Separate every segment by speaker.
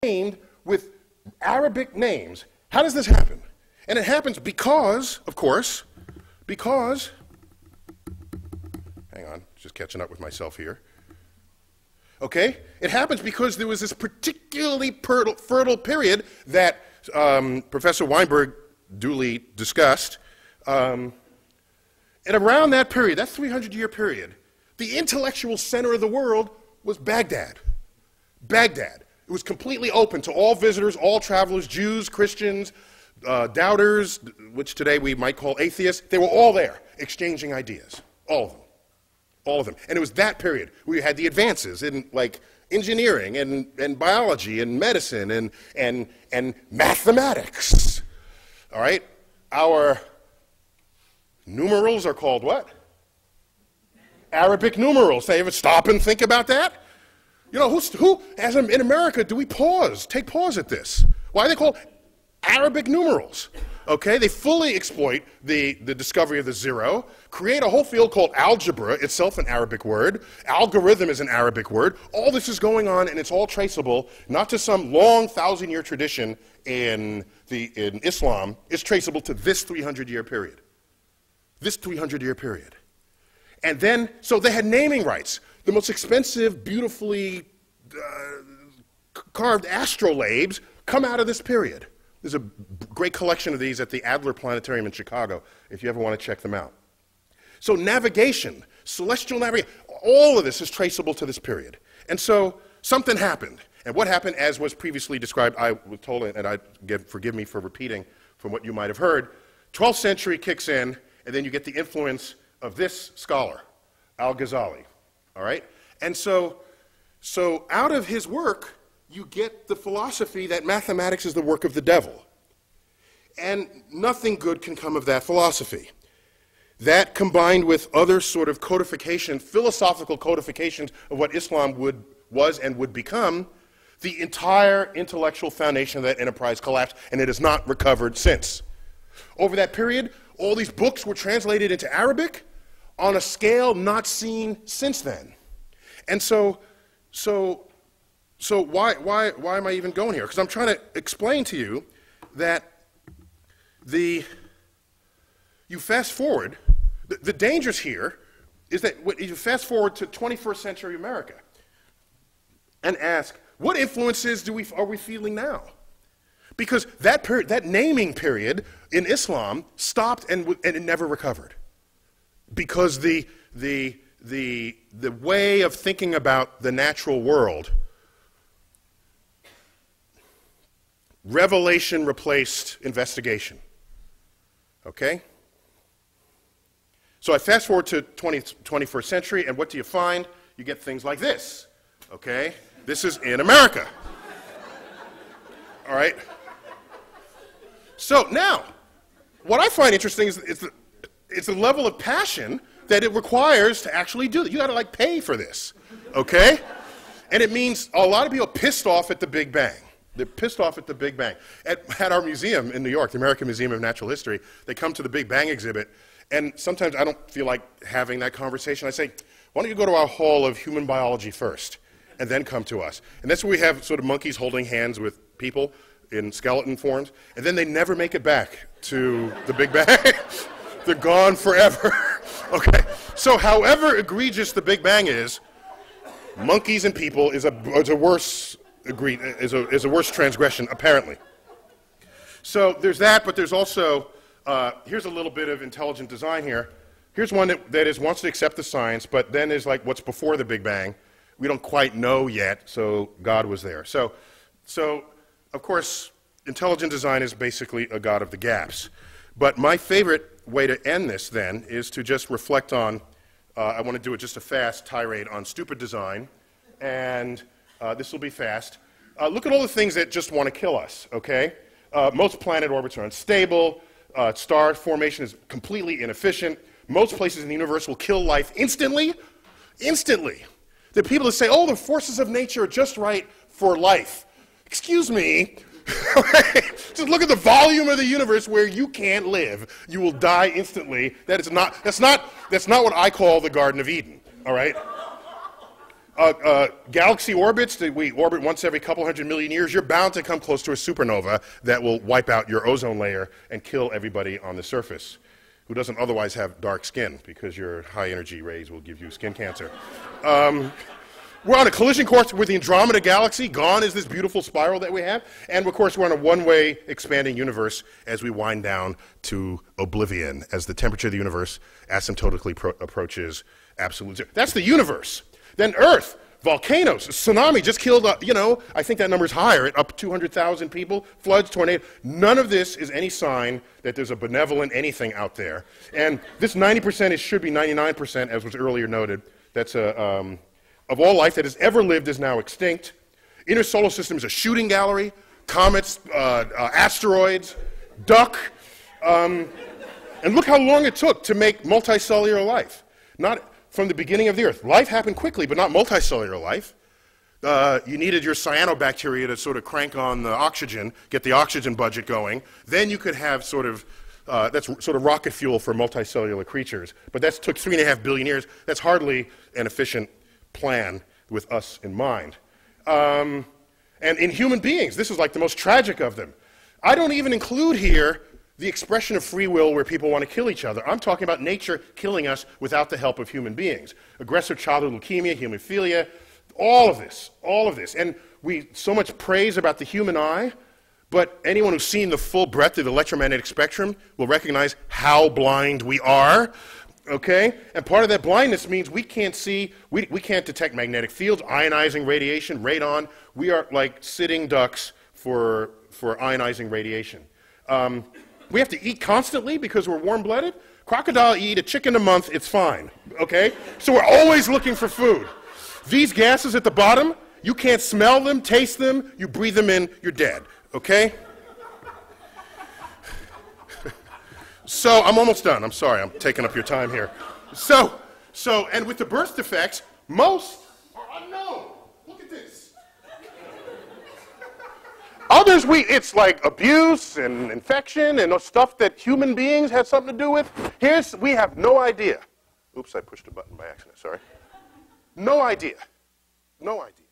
Speaker 1: named with Arabic names. How does this happen? And it happens because, of course, because, hang on, just catching up with myself here. Okay? It happens because there was this particularly fertile period that Professor Weinberg duly discussed. And around that period, that 300-year period, the intellectual center of the world was Baghdad. Baghdad. It was completely open to all visitors, all travelers, Jews, Christians, doubters, which today we might call atheists. They were all there, exchanging ideas. All of them. All of them. And it was that period where you had the advances in, like, engineering and biology and medicine and mathematics. All right? Our numerals are called what? Arabic numerals. They ever stop and think about that? You know, in America, do we take pause at this? Why are they called Arabic numerals? Okay, they fully exploit the discovery of the zero, create a whole field called algebra, itself an Arabic word. Algorithm is an Arabic word. All this is going on, and it's all traceable, not to some long 1,000-year tradition in Islam. It's traceable to this 300-year period. This 300-year period. And then, so they had naming rights. The most expensive, beautifully carved astrolabes come out of this period. There's a great collection of these at the Adler Planetarium in Chicago, if you ever want to check them out. So navigation, celestial navigation, all of this is traceable to this period. And so something happened. And what happened, as was previously described, I was told, and forgive me for repeating from what you might have heard, 12th century kicks in, and then you get the influence of this scholar, Al-Ghazali. All right? And so out of his work, you get the philosophy that mathematics is the work of the devil. And nothing good can come of that philosophy. That, combined with other sort of codification, philosophical codifications of what Islam was and would become, the entire intellectual foundation of that enterprise collapsed, and it has not recovered since. Over that period, all these books were translated into Arabic on a scale not seen since then. And so why am I even going here? Because I'm trying to explain to you that you fast forward, the dangers here is that you fast forward to 21st century America and ask, what influences are we feeling now? Because that period, that naming period in Islam stopped and it never recovered. Because the way of thinking about the natural world, revelation replaced investigation. Okay? So I fast forward to 21st century, and what do you find? You get things like this. Okay? This is in America. All right? So now, what I find interesting is the level of passion that it requires to actually do it. You got to, like, pay for this. Okay? And it means a lot of people are pissed off at the Big Bang. They're pissed off at the Big Bang. At our museum in New York, the American Museum of Natural History, they come to the Big Bang exhibit, and sometimes I don't feel like having that conversation. I say, why don't you go to our hall of human biology first, and then come to us? And that's where we have sort of monkeys holding hands with people in skeleton forms, and then they never make it back to the Big Bang. They're gone forever. Okay? So however egregious the Big Bang is, monkeys and people is a worse transgression, apparently. So there's that, but there's also, here's a little bit of intelligent design here. Here's one that wants to accept the science, but then is like what's before the Big Bang. We don't quite know yet, so God was there. So of course, intelligent design is basically a God of the gaps. But my favorite way to end this, then, is to just reflect on, I want to do it just a fast tirade on stupid design, and this will be fast. Look at all the things that just want to kill us, okay? Most planet orbits are unstable. Star formation is completely inefficient. Most places in the universe will kill life instantly. Instantly. There are people that say, oh, the forces of nature are just right for life. Excuse me. Just look at the volume of the universe where you can't live. You will die instantly. That's not what I call the Garden of Eden, all right? Galaxy orbits that we orbit once every couple 100 million years, you're bound to come close to a supernova that will wipe out your ozone layer and kill everybody on the surface who doesn't otherwise have dark skin, because your high energy rays will give you skin cancer. We're on a collision course with the Andromeda Galaxy. Gone is this beautiful spiral that we have. And of course, we're on a one-way expanding universe as we wind down to oblivion, as the temperature of the universe asymptotically approaches absolute zero. That's the universe. Then Earth, volcanoes, tsunami just killed, I think that number's higher, at up 200,000 people, floods, tornadoes. None of this is any sign that there's a benevolent anything out there. And this 90% should be 99%, as was earlier noted. That's of all life that has ever lived is now extinct. Inner solar system is a shooting gallery, comets, asteroids, duck. And look how long it took to make multicellular life. Not from the beginning of the Earth. Life happened quickly, but not multicellular life. You needed your cyanobacteria to sort of crank on the oxygen, get the oxygen budget going. Then you could have that's sort of rocket fuel for multicellular creatures. But that took 3.5 billion years. That's hardly an efficient plan with us in mind. And in human beings, this is like the most tragic of them. I don't even include here the expression of free will where people want to kill each other. I'm talking about nature killing us without the help of human beings. Aggressive childhood leukemia, hemophilia, all of this. And we so much praise about the human eye, but anyone who's seen the full breadth of the electromagnetic spectrum will recognize how blind we are, okay? And part of that blindness means we can't see, we can't detect magnetic fields, ionizing radiation, radon. We are like sitting ducks for ionizing radiation. We have to eat constantly because we're warm-blooded. Crocodile eat a chicken a month, it's fine, okay? So we're always looking for food. These gases at the bottom, you can't smell them, taste them, you breathe them in, you're dead, okay? So I'm almost done. I'm sorry, I'm taking up your time here. And with the birth defects, most are unknown. Look at this. Others, it's like abuse and infection and stuff that human beings had something to do with. We have no idea. Oops, I pushed a button by accident, sorry. No idea. No idea.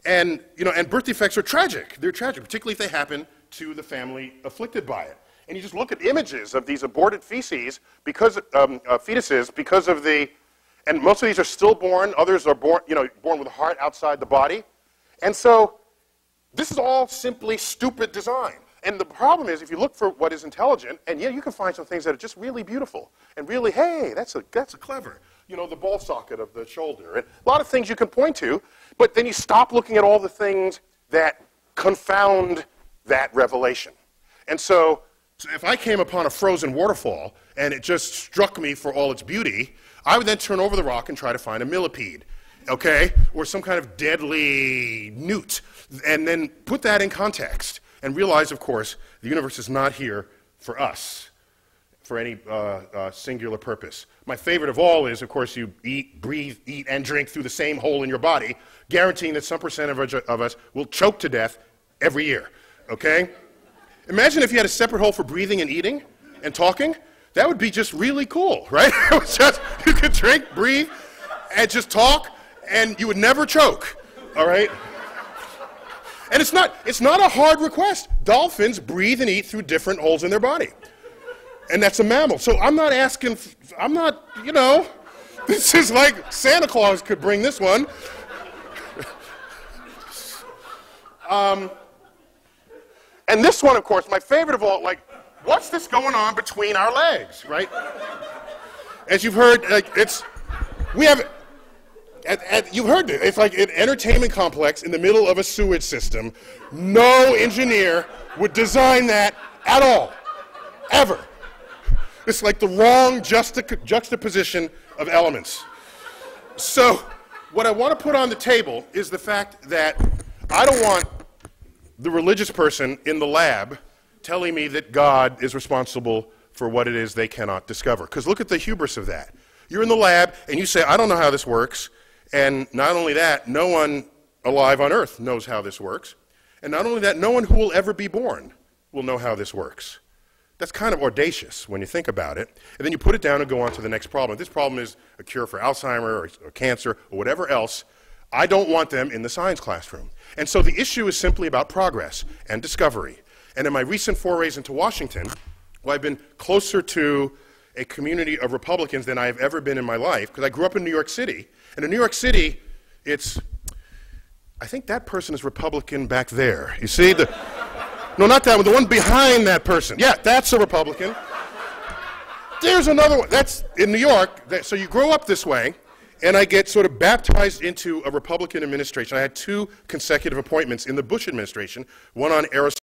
Speaker 1: And, and birth defects are tragic. They're tragic, particularly if they happen to the family afflicted by it. And you just look at images of these aborted fetuses because of and most of these are stillborn, others are born with a heart outside the body. And so, this is all simply stupid design. And the problem is, if you look for what is intelligent, and yeah, you can find some things that are just really beautiful, and really, hey, that's a clever, the ball socket of the shoulder, and a lot of things you can point to, but then you stop looking at all the things that confound that revelation. And so if I came upon a frozen waterfall, and it just struck me for all its beauty, I would then turn over the rock and try to find a millipede, okay, or some kind of deadly newt, and then put that in context and realize, of course, the universe is not here for us, for any singular purpose. My favorite of all is, of course, you eat, breathe, eat, and drink through the same hole in your body, guaranteeing that some percent of us will choke to death every year, okay? Imagine if you had a separate hole for breathing and eating and talking. That would be just really cool, right? It was just, you could drink, breathe, and just talk, and you would never choke, all right? And it's not a hard request. Dolphins breathe and eat through different holes in their body. And that's a mammal. So this is like Santa Claus could bring this one. And this one, of course, my favorite of all, what's this going on between our legs, right? As you've heard, you've heard it. It's like an entertainment complex in the middle of a sewage system. No engineer would design that at all, ever. It's like the wrong juxtaposition of elements. So what I want to put on the table is the fact that I don't want the religious person in the lab telling me that God is responsible for what it is they cannot discover. Because look at the hubris of that. You're in the lab and you say, I don't know how this works. And not only that, no one alive on earth knows how this works. And not only that, no one who will ever be born will know how this works. That's kind of audacious when you think about it. And then you put it down and go on to the next problem. If this problem is a cure for Alzheimer's or cancer or whatever else, I don't want them in the science classroom. And so the issue is simply about progress and discovery. And in my recent forays into Washington, well, I've been closer to a community of Republicans than I have ever been in my life, because I grew up in New York City. And in New York City, it's, I think that person is Republican back there. You see? No, not that one, the one behind that person. Yeah, that's a Republican. There's another one. That's in New York. So you grow up this way, and I get sort of baptized into a Republican administration. I had 2 consecutive appointments in the Bush administration, one on aerospace